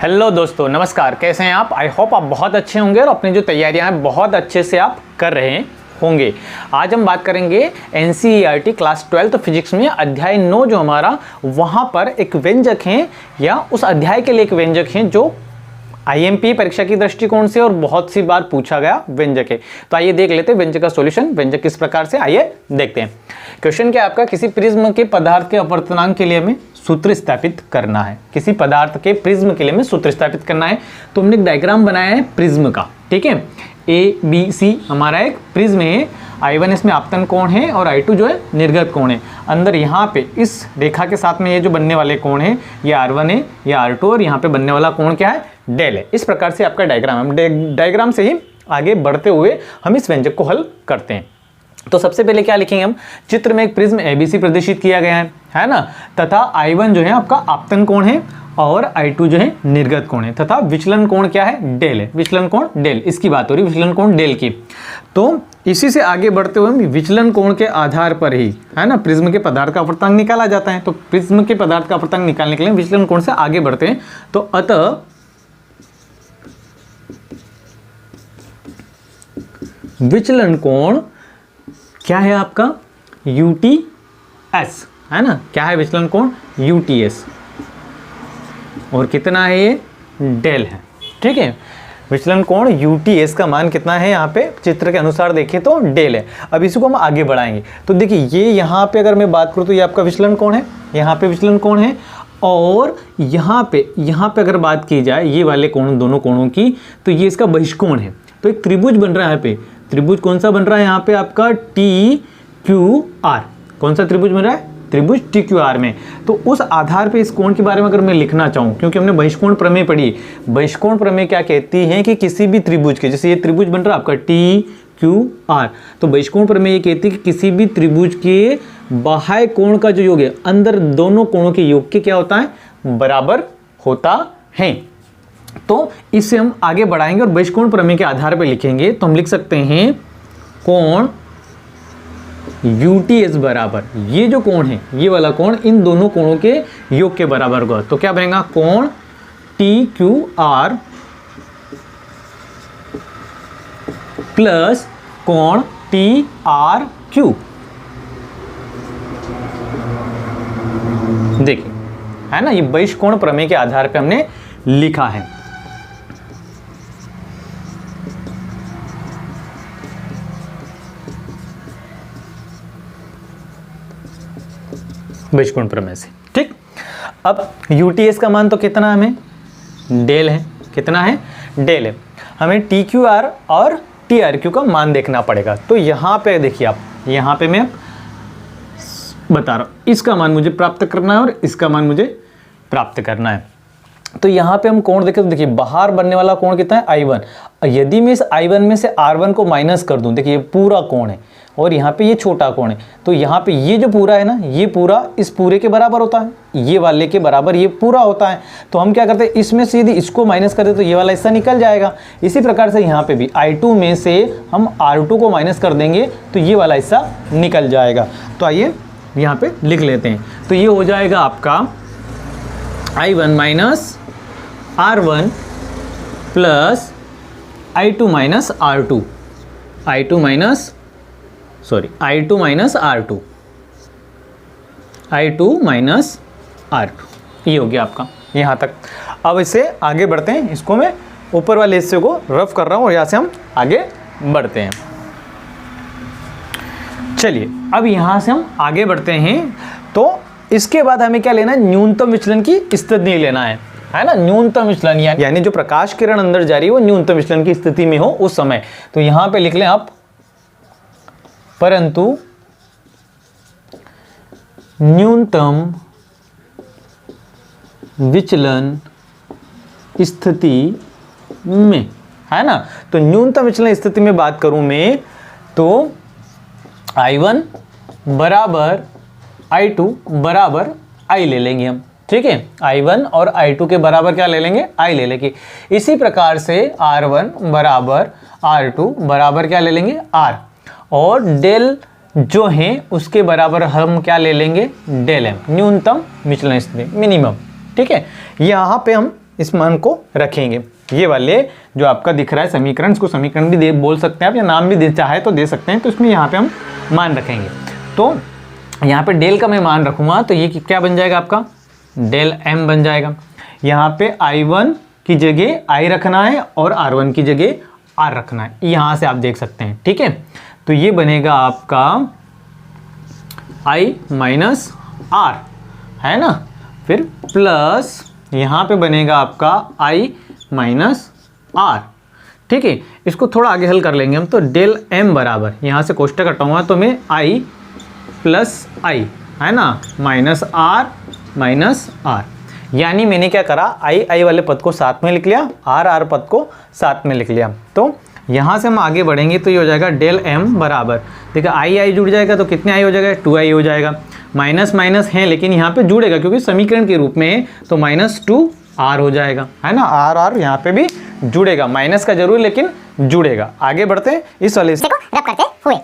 Hello दोस्तों, नमस्कार। कैसे हैं आप? आई होप आप बहुत अच्छे होंगे और अपनी जो तैयारियां हैं बहुत अच्छे से आप कर रहे होंगे। आज हम बात करेंगे एनसीईआरटी क्लास 12 फिजिक्स में अध्याय 9 जो हमारा, वहाँ पर एक व्यंजक हैं या उस अध्याय के लिए एक व्यंजक हैं जो आईएमपी परीक्षा की दृष्टिकोण से और बहुत सी बार पूछा गया व्यंजक है। तो आइए देख लेते हैं व्यंजक का सॉल्यूशन। व्यंजक किस प्रकार से, आइए देखते हैं। क्वेश्चन क्या आपका, किसी प्रिज्म के पदार्थ के अपवर्तनांक के लिए हमें सूत्र स्थापित करना है। किसी पदार्थ के प्रिज्म के लिए हमें सूत्र स्थापित करना है। तो हमने एक डायग्राम बनाया है प्रिज्म का, ठीक है। ए बी सी हमारा एक प्रिज्म है। I1 इसमें आपतन कोण है और I2 जो है निर्गत कोण है। अंदर यहाँ पे इस रेखा के साथ में ये जो बनने वाले कोण है ये R1 है, ये R2 और यहाँ पे बनने वाला कोण क्या है, डेल है। इस प्रकार से आपका डायग्राम है। डायग्राम से ही आगे बढ़ते हुए हम इस व्यंजक को हल करते हैं। तो सबसे पहले क्या लिखेंगे हम, चित्र में एक प्रिज्म ABC प्रदर्शित किया गया है ना, तथा I1 जो है आपका आपतन कोण है और I2 जो है निर्गत कोण है, तथा विचलन कोण क्या है, डेल है। विचलन कोण डेल, इसकी बात हो रही है, विचलन कोण डेल की। तो इसी से आगे बढ़ते हुए हम विचलन कोण के आधार पर ही, है ना, प्रिज्म के पदार्थ का अपवर्तनांक निकाला जाता है। तो प्रिज्म के पदार्थ का अपवर्तनांक निकालने के लिए विचलन कोण से आगे बढ़ते हैं। तो अतः विचलन कोण क्या है आपका, UTS, है ना। क्या है विचलन कोण, UTS, और कितना है ये, डेल है, ठीक है। विचलन कोण UTS का मान कितना है, यहाँ पे चित्र के अनुसार देखें तो डेल है। अब इसी को हम आगे बढ़ाएंगे। तो देखिए ये यहाँ पे अगर मैं बात करूँ तो ये आपका विचलन कोण है, यहाँ पे विचलन कोण है, और यहाँ पे अगर बात की जाए ये वाले कोण, दोनों कोणों की, तो ये इसका बहिष्कोण है। तो एक त्रिभुज बन रहा है यहाँ पे। त्रिभुज कौन सा बन रहा है यहाँ पे आपका, TQR। कौन सा त्रिभुज बन रहा है, त्रिभुज TQR में। तो उस आधार पे इस कोण के बारे में अगर मैं लिखना चाहूँ, क्योंकि हमने बहिष्कोण प्रमेय पढ़ी। बहिष्कोण प्रमेय क्या कहती है कि किसी भी त्रिभुज के, जैसे ये त्रिभुज बन रहा है आपका TQR, तो बहिष्कोण प्रमेय ये कहती है कि किसी भी त्रिभुज के बाह्य कोण का जो योग है, अंदर दोनों कोणों के योग के क्या होता है, बराबर होता है। तो इससे हम आगे बढ़ाएंगे और बहिष्कोण प्रमेय के आधार पर लिखेंगे। तो हम लिख सकते हैं कोण UTS बराबर, ये जो कोण है, ये वाला कोण इन दोनों कोणों के योग के बराबर होगा। तो क्या बनेगा, कोण TQR प्लस कोण TRQ। देखिए, है ना, ये बहिष्कोण प्रमेय के आधार पे हमने लिखा है। बहिष्कोण प्रमेय से, ठीक। अब UTS का मान तो कितना हमें, डेल है। कितना है, डेल है। हमें TQR और TRQ का मान देखना पड़ेगा। तो यहाँ पे देखिए आप, यहाँ पे मैं बता रहा हूँ, इसका मान मुझे प्राप्त करना है और इसका मान मुझे प्राप्त करना है। तो यहाँ पे हम कोण देखें तो देखिए बाहर बनने वाला कोण कितना है, I1। यदि मैं इस I1 में से R1 को माइनस कर दूं, देखिए ये पूरा कोण है और यहाँ पे ये छोटा कोण है। तो यहाँ पे ये जो पूरा है ना, ये पूरा इस पूरे के बराबर होता है, ये वाले के बराबर ये पूरा होता है। तो हम क्या करते हैं, इसमें से यदि इसको माइनस कर दे तो ये वाला हिस्सा निकल जाएगा। इसी प्रकार से यहाँ पे भी I2 में से हम R2 को माइनस कर देंगे तो ये वाला हिस्सा निकल जाएगा। तो आइए यहाँ पे लिख लेते हैं। तो ये हो जाएगा आपका I1 minus R1 plus I2 minus R2, I2 minus R2, I2 minus R2, ये हो गया आपका यहाँ तक। अब इससे आगे बढ़ते हैं। इसको मैं ऊपर वाले हिस्से को रफ कर रहा हूँ और यहाँ से हम आगे बढ़ते हैं। चलिए अब यहाँ से हम आगे बढ़ते हैं। तो इसके बाद हमें क्या लेना है, न्यूनतम विचलन की स्थिति लेना है ना। न्यूनतम विचलन यानी जो प्रकाश किरण अंदर जा रही है वो न्यूनतम विचलन की स्थिति में हो उस समय। तो यहां पे लिख लें आप, परंतु न्यूनतम विचलन स्थिति में, है ना। तो न्यूनतम विचलन स्थिति में बात करूं मैं तो I1 बराबर I2 बराबर I ले लेंगे हम, ठीक है। I1 और I2 के बराबर क्या ले लेंगे, I ले लेंगे। इसी प्रकार से R1 बराबर R2 बराबर क्या ले लेंगे, R, और डेल जो है उसके बराबर हम क्या ले लेंगे, डेल एम, न्यूनतम विचलन स्थिति, मिनिमम, ठीक है। यहाँ पे हम इस मान को रखेंगे। ये वाले जो आपका दिख रहा है समीकरण, इसको समीकरण भी बोल सकते हैं आप, या नाम भी चाहे तो दे सकते हैं। तो इसमें यहाँ पे हम मान रखेंगे। तो यहाँ पे डेल का मैं मान रखूँगा तो ये क्या बन जाएगा आपका डेल m बन जाएगा। यहाँ पे I1 की जगह I रखना है और R1 की जगह R रखना है, यहाँ से आप देख सकते हैं। ठीक है, तो ये बनेगा आपका I माइनस R, है ना, फिर प्लस यहाँ पे बनेगा आपका I माइनस R। ठीक है, इसको थोड़ा आगे हल कर लेंगे हम। तो डेल m बराबर, यहाँ से कोष्टक हटाऊंगा तो मैं I प्लस I, है ना, माइनस R, यानी मैंने क्या करा, I वाले पद को साथ में लिख लिया, R पद को साथ में लिख लिया। तो यहाँ से हम आगे बढ़ेंगे तो ये हो जाएगा डेल m बराबर, देखिए I जुड़ जाएगा तो कितने I हो जाएगा, 2I हो जाएगा। माइनस माइनस है लेकिन यहाँ पे जुड़ेगा क्योंकि समीकरण के रूप में है, तो -2R हो जाएगा, है ना, R यहाँ पे भी जुड़ेगा, माइनस का जरूर लेकिन जुड़ेगा। आगे बढ़ते हैं इस वाले से रब करते हुए।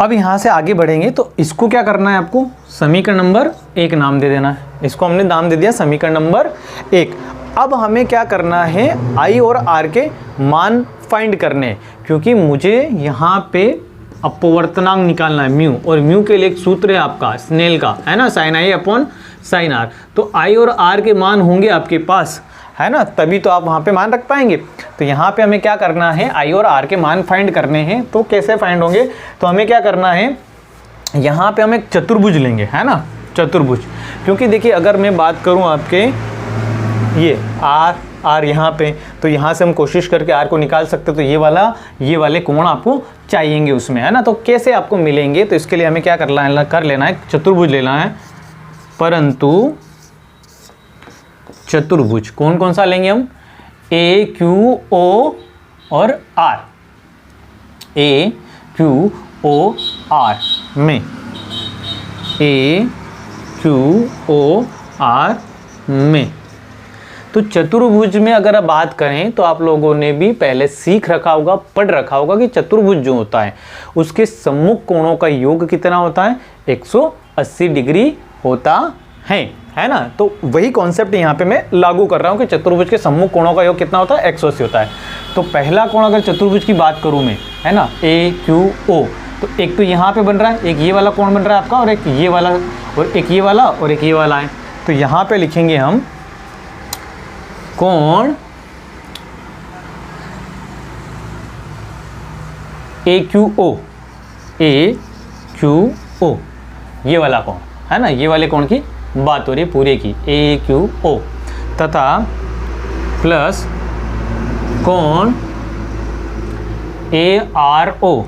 अब यहाँ से आगे बढ़ेंगे तो इसको क्या करना है, आपको समीकरण नंबर 1 नाम दे देना है। इसको हमने नाम दे दिया समीकरण नंबर 1। अब हमें क्या करना है, I और R के मान फाइंड करने हैं, क्योंकि मुझे यहाँ पे अपवर्तनांक निकालना है म्यू, और म्यू के लिए एक सूत्र है आपका स्नेल का, है ना, sin I upon sin R। तो I और R के मान होंगे आपके पास, है ना, तभी तो आप वहाँ पे मान रख पाएंगे। तो यहाँ पे हमें क्या करना है, I और R के मान फाइंड करने हैं। तो कैसे फाइंड होंगे, तो हमें क्या करना है, यहाँ पे हम एक चतुर्भुज लेंगे, है ना, चतुर्भुज। क्योंकि देखिए अगर मैं बात करूँ आपके ये R यहाँ पे, तो यहाँ से हम कोशिश करके R को निकाल सकते, तो ये वाले कोण आपको चाहिएंगे उसमें, है ना। तो कैसे आपको मिलेंगे, तो इसके लिए हमें क्या कर लेना है, चतुर्भुज लेना है। परंतु चतुर्भुज कौन कौन सा लेंगे हम, A Q O और R, A Q O R में, A Q O R में। तो चतुर्भुज में अगर आप बात करें तो आप लोगों ने भी पहले सीख रखा होगा, पढ़ रखा होगा कि चतुर्भुज जो होता है उसके सम्मुख कोणों का योग कितना होता है, 180 डिग्री होता है ना। तो वही कॉन्सेप्ट यहाँ पे मैं लागू कर रहा हूँ कि चतुर्भुज के सम्मुख कोणों का योग कितना होता है, 180 होता है। तो पहला कोण अगर चतुर्भुज की बात करूँ मैं, है ना, A Q O, तो एक तो यहाँ पे बन रहा है, एक ये वाला कोण बन रहा है आपका, और एक ये वाला, और एक ये वाला, और एक ये वाला है। तो यहाँ पे लिखेंगे हम कोण AQO, AQO, ये वाला कोण, है ना, ये वाले कोण की बात हो रही है पूरे की, AQO, तथा प्लस कोण ARO,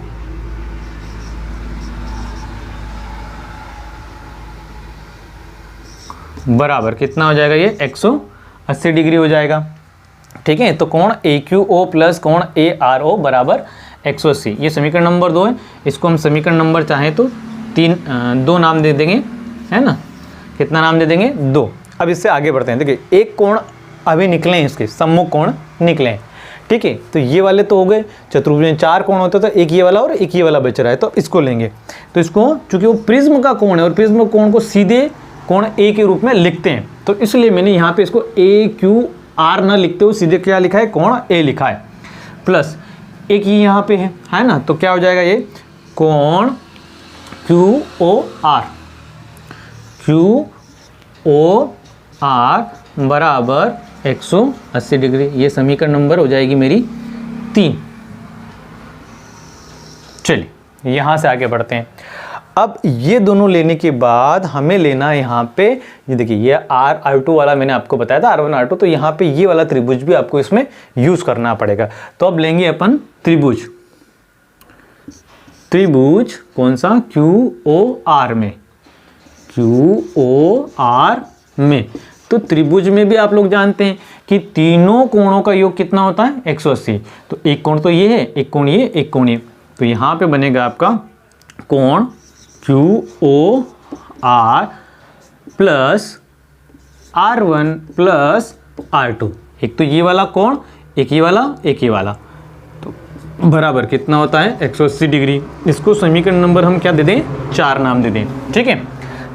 बराबर कितना हो जाएगा, ये 180 डिग्री हो जाएगा। ठीक है, तो कोण AQO प्लस कोण ARO बराबर 180, ये समीकरण नंबर 2 है। इसको हम समीकरण नंबर चाहें तो 2 नाम दे देंगे, है ना, कितना नाम दे देंगे, 2। अब इससे आगे बढ़ते हैं। देखिए एक कोण अभी निकले हैं, इसके सम्मुख कोण निकले हैं। ठीक है, तो ये वाले तो हो गए, चतुर्भुज में 4 कोण होते तो एक ये वाला और एक ये वाला बच रहा है, तो इसको लेंगे। तो इसको चूंकि वो प्रिज्म का कोण है और प्रिज्म कोण को सीधे कोण A के रूप में लिखते हैं, तो इसलिए मैंने यहाँ पे इसको AQR न लिखते हुए सीधे क्या लिखा है, कोण A लिखा है। प्लस एक ये यहाँ पे है ना, तो क्या हो जाएगा, ये कोण QOR, QOR बराबर 180 डिग्री। ये समीकरण नंबर हो जाएगी मेरी 3। चलिए यहाँ से आगे बढ़ते हैं। अब ये दोनों लेने के बाद हमें लेना है यहाँ पे, ये देखिए ये R2 वाला मैंने आपको बताया था, R1 R2, तो यहाँ पे ये वाला त्रिभुज भी आपको इसमें यूज करना पड़ेगा। तो अब लेंगे अपन त्रिभुज कौन सा, QOR में, QOR में। तो त्रिभुज में भी आप लोग जानते हैं कि तीनों कोणों का योग कितना होता है, 180। तो एक कोण तो ये है, एक कोण ये, एक कोण ये, तो यहाँ पे बनेगा आपका कोण QOR plus R1 plus R2। एक तो ये वाला कोण, एक ये वाला, एक ये वाला, तो बराबर कितना होता है 180 डिग्री। इसको समीकरण नंबर हम क्या दे दें, 4 नाम दे दें, ठीक है।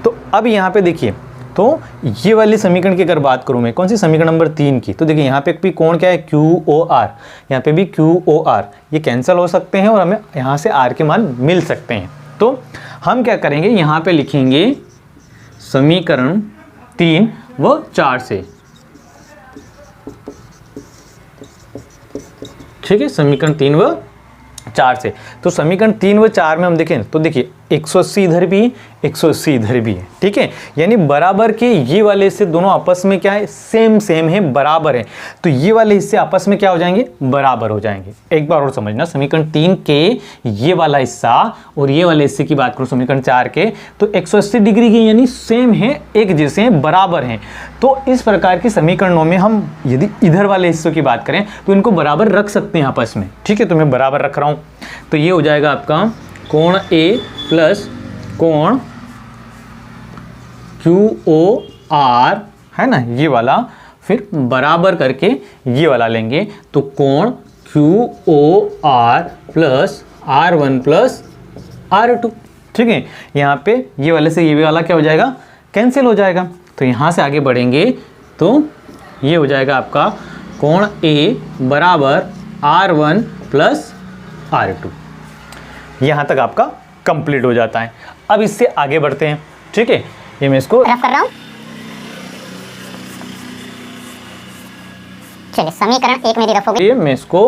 तो अब यहाँ पे देखिए, तो ये वाली समीकरण की अगर बात करूँ मैं, कौन सी समीकरण नंबर 3 की, तो देखिए यहाँ पे भी कोण क्या है QOR, यहाँ पे भी QOR, ये कैंसिल हो सकते हैं और हमें यहाँ से R के मान मिल सकते हैं। तो हम क्या करेंगे, यहाँ पे लिखेंगे समीकरण 3 व 4 से, ठीक है, समीकरण 3 व 4 से। तो समीकरण 3 व 4 में हम देखें तो देखिए 180 इधर भी, 180 इधर भी है, ठीक है, यानी बराबर के ये वाले हिस्से दोनों आपस में क्या है, सेम है, बराबर है। तो ये वाले हिस्से आपस में क्या हो जाएंगे, बराबर हो जाएंगे। एक बार और समझना, समीकरण 3 के ये वाला हिस्सा और ये वाले हिस्से की बात करूं समीकरण 4 के, तो 180 डिग्री की यानी सेम है, एक जैसे हैं, बराबर हैं। तो इस प्रकार की समीकरणों में हम यदि इधर वाले हिस्सों की बात करें तो इनको बराबर रख सकते हैं आपस में, ठीक है। तो मैं बराबर रख रहा हूं, तो ये हो जाएगा आपका कोण A प्लस कोण QOR, है ना, ये वाला, फिर बराबर करके ये वाला लेंगे, तो कोण QOR plus R1 plus R2, ठीक है। यहाँ पे ये वाले से ये वाला क्या हो जाएगा, कैंसिल हो जाएगा। तो यहाँ से आगे बढ़ेंगे तो ये हो जाएगा आपका कोण A बराबर R1 प्लस R2। यहाँ तक आपका कंप्लीट हो जाता है। अब इससे आगे बढ़ते हैं, ठीक है। ये मैं इसको रफ कर रहा हूँ। चलिए समीकरण 1 मेरी रफ हो गई। ये मैं इसको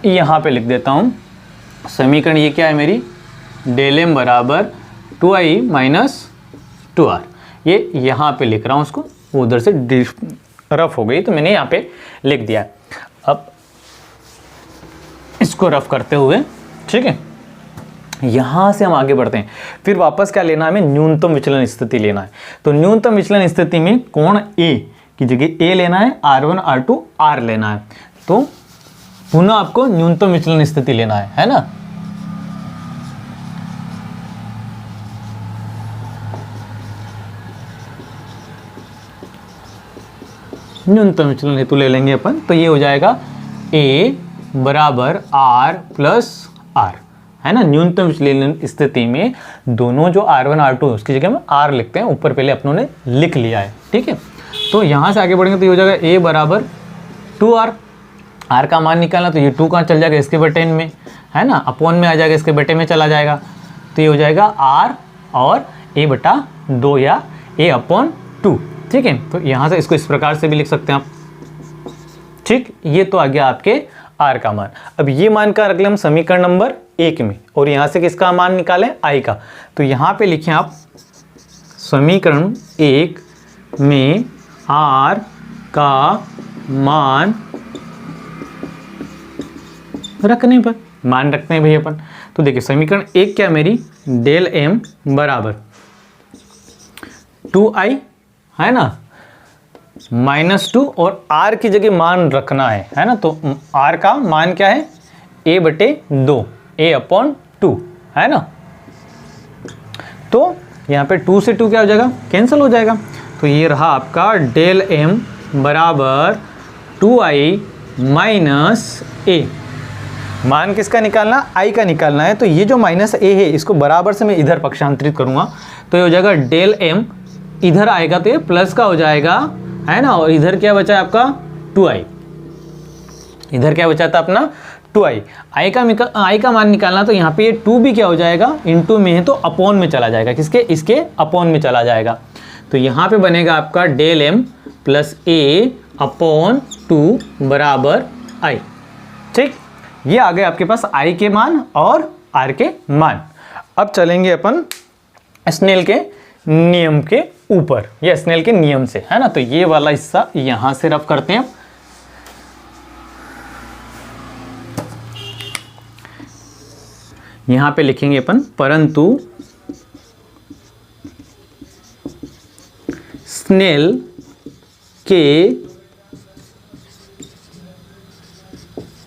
यहाँ पे लिख देता हूँ। समीकरण ये क्या है मेरी, डेल एम बराबर 2i माइनस 2r। ये यहाँ पे लिख रहा हूँ उसको, वो उधर से रफ हो गई तो मैंने यहाँ पे लिख दिया। अब इसको रफ करते हुए, ठीक है, यहाँ से हम आगे बढ़ते हैं। फिर वापस क्या लेना है, हमें न्यूनतम विचलन स्थिति लेना है। तो न्यूनतम विचलन स्थिति में कोण A की जगह A लेना है, R1 R2 R लेना है। तो पुनः आपको न्यूनतम विचलन स्थिति लेना है ना। न्यूनतम विचलन हेतु ले लेंगे अपन, तो ये हो जाएगा A बराबर R प्लस R, है ना। न्यूनतम विचलन स्थिति में दोनों जो R1 R2 है उसकी जगह में R लिखते हैं, ऊपर पहले अपनों ने लिख लिया है, ठीक है। तो यहाँ से आगे बढ़ेंगे तो ये हो जाएगा A बराबर 2R, R का मान निकालना, तो ये 2 कहाँ चल जाएगा, इसके बटे में, है ना, अपॉन में आ जाएगा, इसके बटे में चला जाएगा। तो ये हो जाएगा R और A बटा 2 या A अपॉन 2, ठीक है। तो यहाँ से इसको इस प्रकार से भी लिख सकते हैं आप, ठीक। ये तो आ गया आपके R का मान। अब ये मान का रख लें हम समीकरण नंबर 1 में, और यहाँ से किसका मान निकालें, I का। तो यहाँ पे लिखें आप समीकरण 1 में R का मान रखने पर, मान रखते हैं भैया अपन। तो देखिए समीकरण 1 क्या मेरी, डेल M बराबर 2i, है ना, -2, और R की जगह मान रखना है ना। तो R का मान क्या है, A बटे 2, A अपॉन 2, है ना। तो यहाँ पे 2 से 2 क्या हो जाएगा, कैंसिल हो जाएगा। तो ये रहा आपका डेल M बराबर 2i माइनस A। मान किसका निकालना, I का निकालना है। तो ये जो माइनस A है इसको बराबर से मैं इधर पक्षांतरित करूँगा, तो ये हो जाएगा डेल M, इधर आएगा तो ये प्लस का हो जाएगा, है ना, और इधर क्या बचा है आपका 2i, इधर क्या बचा था अपना 2i। I का मान निकालना, तो यहाँ पे ये 2 भी क्या हो जाएगा, इनटू में है तो अपॉन में चला जाएगा, किसके, इसके अपॉन में चला जाएगा। तो यहाँ पे बनेगा आपका del M plus A upon 2 बराबर I, ठीक। ये आ गए आपके पास I के मान और R के मान। अब चलेंगे अपन स्नेल के नियम के ऊपर, या स्नेल के नियम से, है ना। तो ये वाला हिस्सा यहां से रफ करते हैं। यहां पे लिखेंगे अपन, परंतु स्नेल के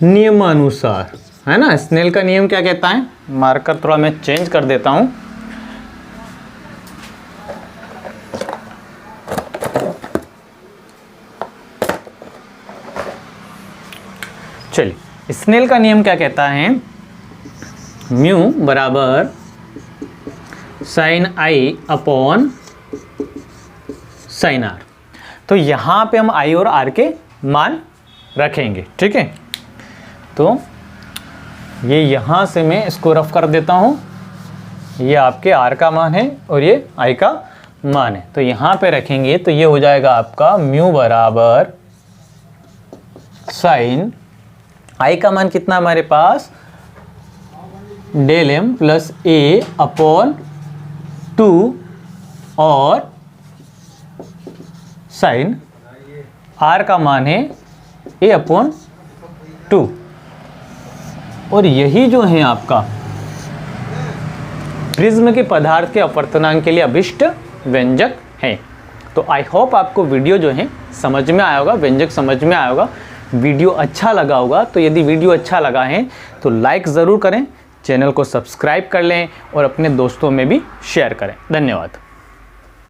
नियमानुसार, है ना। स्नेल का नियम क्या कहता है, मार्कर थोड़ा मैं चेंज कर देता हूं। चलिए स्नेल का नियम क्या कहता है, म्यू बराबर sine i upon sine r. तो यहाँ पे हम आई और आर के मान रखेंगे, ठीक है। तो ये यहाँ से मैं इसको रफ कर देता हूँ, ये आपके आर का मान है और ये आई का मान है। तो यहाँ पे रखेंगे तो ये हो जाएगा आपका म्यू बराबर साइन आई का मान कितना हमारे पास, डेल एम प्लस ए अपॉन 2 और साइन आर का मान है ए अपॉन 2। और यही जो है आपका प्रिज्म के पदार्थ के अपवर्तनांक के लिए अभिष्ट व्यंजक है। तो आई होप आपको वीडियो जो है समझ में आया होगा, व्यंजक समझ में आया होगा, वीडियो अच्छा लगा होगा। तो यदि वीडियो अच्छा लगा है तो लाइक ज़रूर करें, चैनल को सब्सक्राइब कर लें और अपने दोस्तों में भी शेयर करें। धन्यवाद।